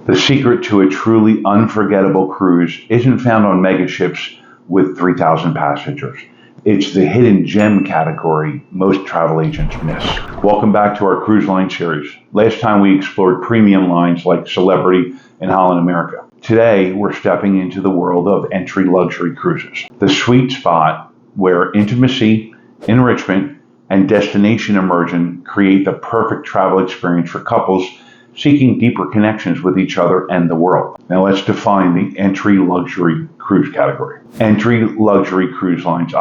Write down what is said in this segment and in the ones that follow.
The secret to a truly unforgettable cruise isn't found on megaships with 3,000 passengers. It's the hidden gem category most travel agents miss. Welcome back to our cruise line series. Last time we explored premium lines like Celebrity and Holland America. Today we're stepping into the world of entry luxury cruises. The sweet spot where intimacy, enrichment, and destination immersion create the perfect travel experience for couples seeking deeper connections with each other and the world. Now let's define the entry luxury cruise category. Entry luxury cruise lines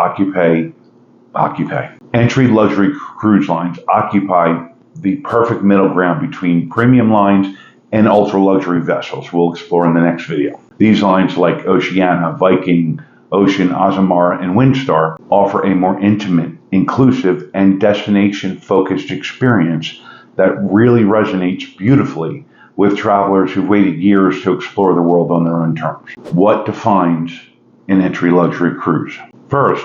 occupy the perfect middle ground between premium lines and ultra luxury vessels we'll explore in the next video. These lines like Oceania, Viking Ocean, Azamara, and Windstar offer a more intimate, inclusive, and destination-focused experience that really resonates beautifully with travelers who've waited years to explore the world on their own terms. What defines an entry luxury cruise? First,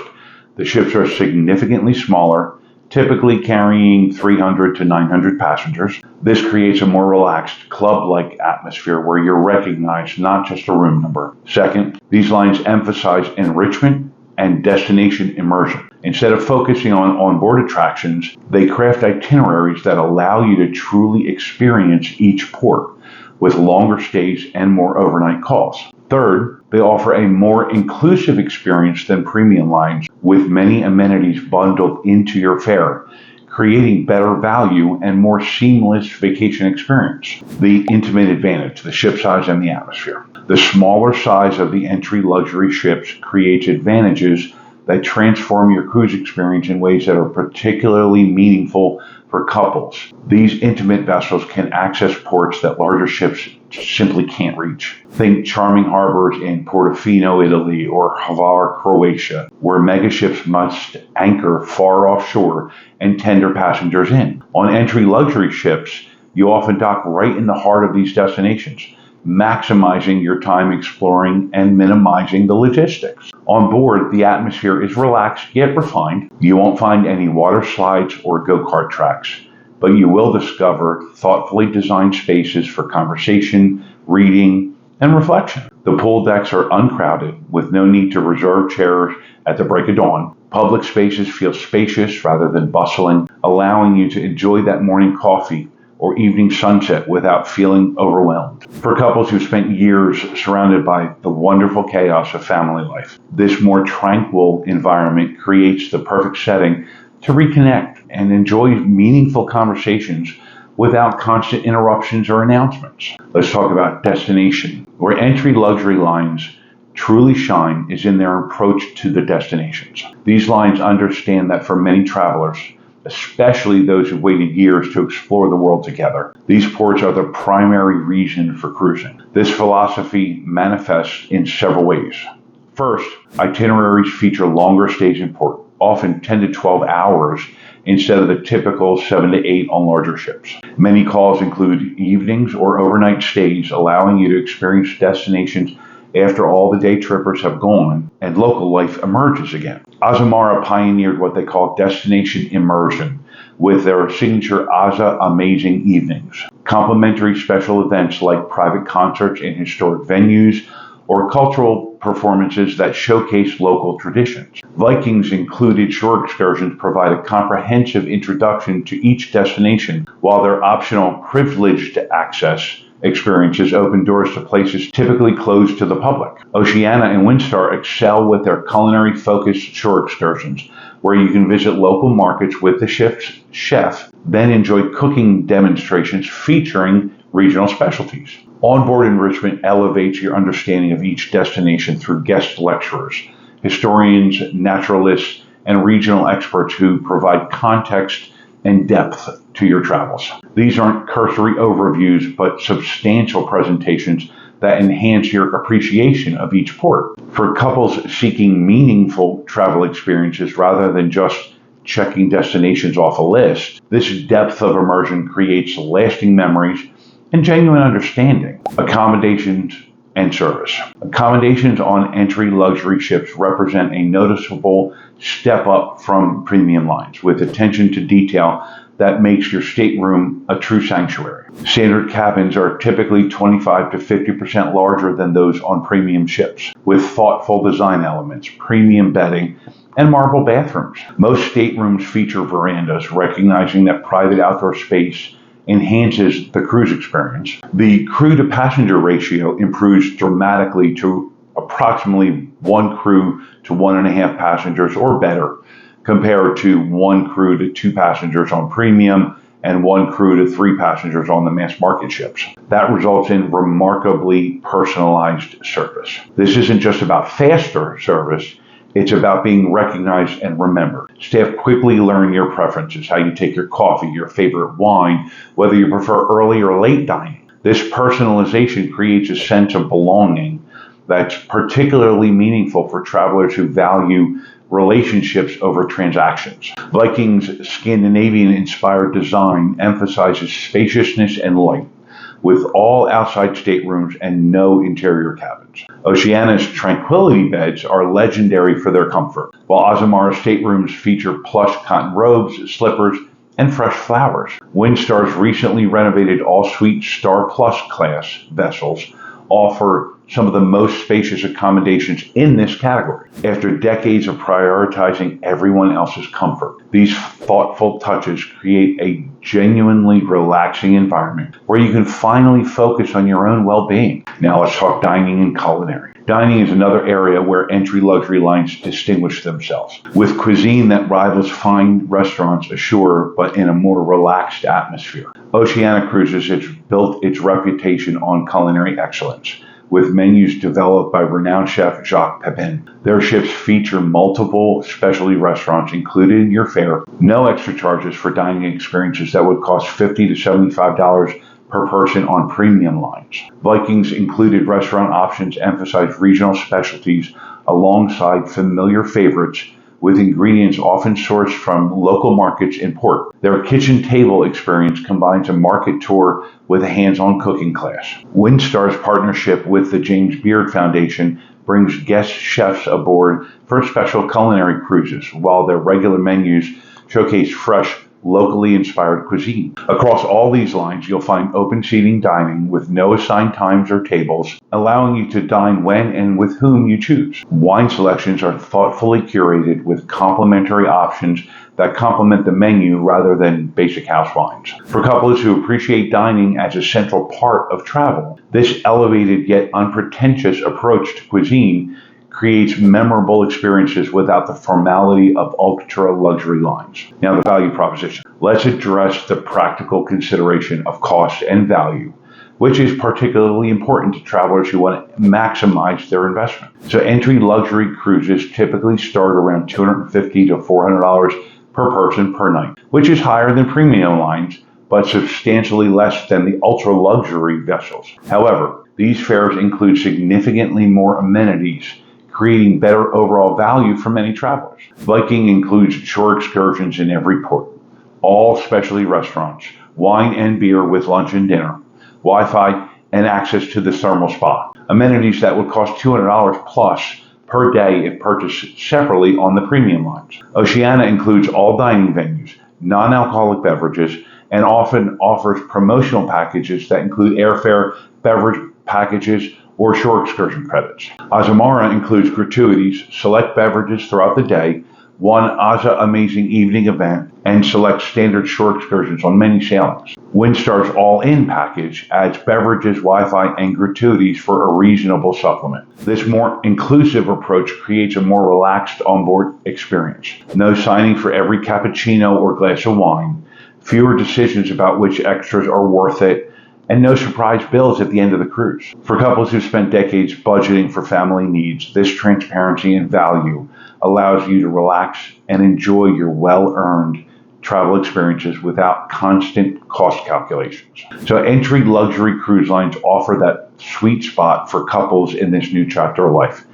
the ships are significantly smaller, typically carrying 300 to 900 passengers. This creates a more relaxed, club-like atmosphere where you're recognized, not just a room number. Second, these lines emphasize enrichment and destination immersion. Instead of focusing on onboard attractions, they craft itineraries that allow you to truly experience each port with longer stays and more overnight calls. Third, they offer a more inclusive experience than premium lines with many amenities bundled into your fare, creating better value and more seamless vacation experience. The intimate advantage, the ship size and the atmosphere. The smaller size of the entry luxury ships creates advantages that transform your cruise experience in ways that are particularly meaningful for couples. These intimate vessels can access ports that larger ships simply can't reach. Think charming harbors in Portofino, Italy, or Hvar, Croatia, where megaships must anchor far offshore and tender passengers in. On entry luxury ships, you often dock right in the heart of these destinations, maximizing your time exploring and minimizing the logistics. On board, the atmosphere is relaxed yet refined. You won't find any water slides or go-kart tracks, but you will discover thoughtfully designed spaces for conversation, reading, and reflection. The pool decks are uncrowded with no need to reserve chairs at the break of dawn. Public spaces feel spacious rather than bustling, allowing you to enjoy that morning coffee or evening sunset without feeling overwhelmed. For couples who spent years surrounded by the wonderful chaos of family life, this more tranquil environment creates the perfect setting to reconnect and enjoy meaningful conversations without constant interruptions or announcements. Let's talk about destination. Where entry luxury lines truly shine is in their approach to the destinations. These lines understand that for many travelers, especially those who've waited years to explore the world together, these ports are the primary reason for cruising. This philosophy manifests in several ways. First, itineraries feature longer stays in port, often 10 to 12 hours instead of the typical 7 to 8 on larger ships. Many calls include evenings or overnight stays, allowing you to experience destinations after all the day trippers have gone and local life emerges again. Azamara pioneered what they call destination immersion with their signature Aza Amazing Evenings. Complimentary special events like private concerts in historic venues or cultural performances that showcase local traditions. Viking's included shore excursions provide a comprehensive introduction to each destination, while their optional privileged access experiences open doors to places typically closed to the public. Oceania and Windstar excel with their culinary-focused shore excursions, where you can visit local markets with the ship's chef, then enjoy cooking demonstrations featuring regional specialties. Onboard enrichment elevates your understanding of each destination through guest lecturers, historians, naturalists, and regional experts who provide context and depth to your travels. These aren't cursory overviews, but substantial presentations that enhance your appreciation of each port. For couples seeking meaningful travel experiences rather than just checking destinations off a list, this depth of immersion creates lasting memories and genuine understanding. Accommodations and service. Accommodations on entry luxury ships represent a noticeable step up from premium lines, with attention to detail that makes your stateroom a true sanctuary. Standard cabins are typically 25 to 50% larger than those on premium ships, with thoughtful design elements, premium bedding, and marble bathrooms. Most staterooms feature verandas, recognizing that private outdoor space enhances the cruise experience. The crew to passenger ratio improves dramatically to approximately 1 crew to 1.5 passengers or better, compared to 1 crew to 2 passengers on premium and 1 crew to 3 passengers on the mass market ships. That results in remarkably personalized service. This isn't just about faster service, it's about being recognized and remembered. Staff quickly learn your preferences, how you take your coffee, your favorite wine, whether you prefer early or late dining. This personalization creates a sense of belonging that's particularly meaningful for travelers who value relationships over transactions. Viking's Scandinavian-inspired design emphasizes spaciousness and light, with all outside staterooms and no interior cabins. Oceania's Tranquility beds are legendary for their comfort, while Azamara staterooms feature plush cotton robes, slippers, and fresh flowers. Windstar's recently renovated all-suite Star Plus class vessels offer some of the most spacious accommodations in this category. After decades of prioritizing everyone else's comfort, these thoughtful touches create a genuinely relaxing environment where you can finally focus on your own well-being. Now let's talk dining and culinary. Dining is another area where entry luxury lines distinguish themselves, with cuisine that rivals fine restaurants ashore, but in a more relaxed atmosphere. Oceania Cruises has built its reputation on culinary excellence, with menus developed by renowned chef Jacques Pepin. Their ships feature multiple specialty restaurants included in your fare, no extra charges for dining experiences that would cost $50 to $75 per person on premium lines. Viking's included restaurant options emphasize regional specialties alongside familiar favorites, with ingredients often sourced from local markets in port. Their kitchen table experience combines a market tour with a hands-on cooking class. Windstar's partnership with the James Beard Foundation brings guest chefs aboard for special culinary cruises, while their regular menus showcase fresh, locally inspired cuisine. Across all these lines, you'll find open seating dining with no assigned times or tables, allowing you to dine when and with whom you choose. Wine selections are thoughtfully curated with complimentary options that complement the menu rather than basic house wines. For couples who appreciate dining as a central part of travel, this elevated yet unpretentious approach to cuisine creates memorable experiences without the formality of ultra-luxury lines. Now, the value proposition. Let's address the practical consideration of cost and value, which is particularly important to travelers who want to maximize their investment. So entry luxury cruises typically start around $250 to $400 per person per night, which is higher than premium lines, but substantially less than the ultra-luxury vessels. However, these fares include significantly more amenities, creating better overall value for many travelers. Viking includes shore excursions in every port, all specialty restaurants, wine and beer with lunch and dinner, Wi-Fi, and access to the thermal spa. Amenities that would cost $200 plus per day if purchased separately on the premium lines. Oceania includes all dining venues, non-alcoholic beverages, and often offers promotional packages that include airfare, beverage packages, or shore excursion credits. Azamara includes gratuities, select beverages throughout the day, one Aza Amazing Evening event, and select standard shore excursions on many sailings. Windstar's all-in package adds beverages, Wi-Fi, and gratuities for a reasonable supplement. This more inclusive approach creates a more relaxed onboard experience. No signing for every cappuccino or glass of wine, fewer decisions about which extras are worth it, and no surprise bills at the end of the cruise. For couples who spent decades budgeting for family needs, this transparency and value allows you to relax and enjoy your well-earned travel experiences without constant cost calculations. So entry luxury cruise lines offer that sweet spot for couples in this new chapter of life.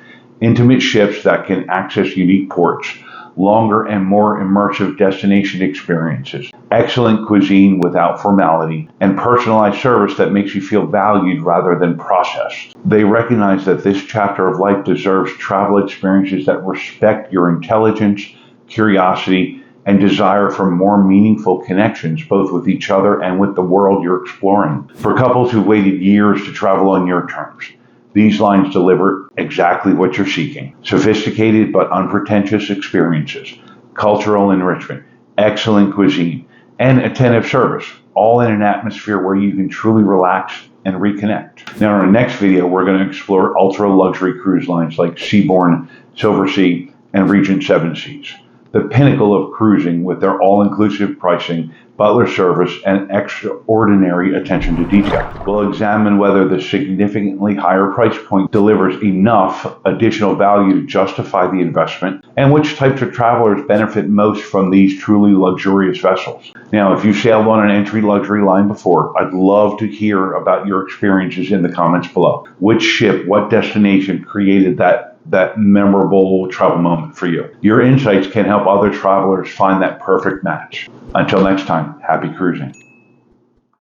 Intimate ships that can access unique ports, longer and more immersive destination experiences, excellent cuisine without formality, and personalized service that makes you feel valued rather than processed. They recognize that this chapter of life deserves travel experiences that respect your intelligence, curiosity, and desire for more meaningful connections both with each other and with the world you're exploring. For couples who waited years to travel on your terms, these lines deliver exactly what you're seeking. Sophisticated but unpretentious experiences, cultural enrichment, excellent cuisine, and attentive service, all in an atmosphere where you can truly relax and reconnect. Now, in our next video, we're going to explore ultra-luxury cruise lines like Seabourn, Silversea, and Regent Seven Seas, the pinnacle of cruising with their all-inclusive pricing, butler service, and extraordinary attention to detail. We'll examine whether the significantly higher price point delivers enough additional value to justify the investment, and which types of travelers benefit most from these truly luxurious vessels. Now, if you sailed on an entry luxury line before, I'd love to hear about your experiences in the comments below. Which ship, what destination created that memorable travel moment for you? Your insights can help other travelers find that perfect match. Until next time, happy cruising.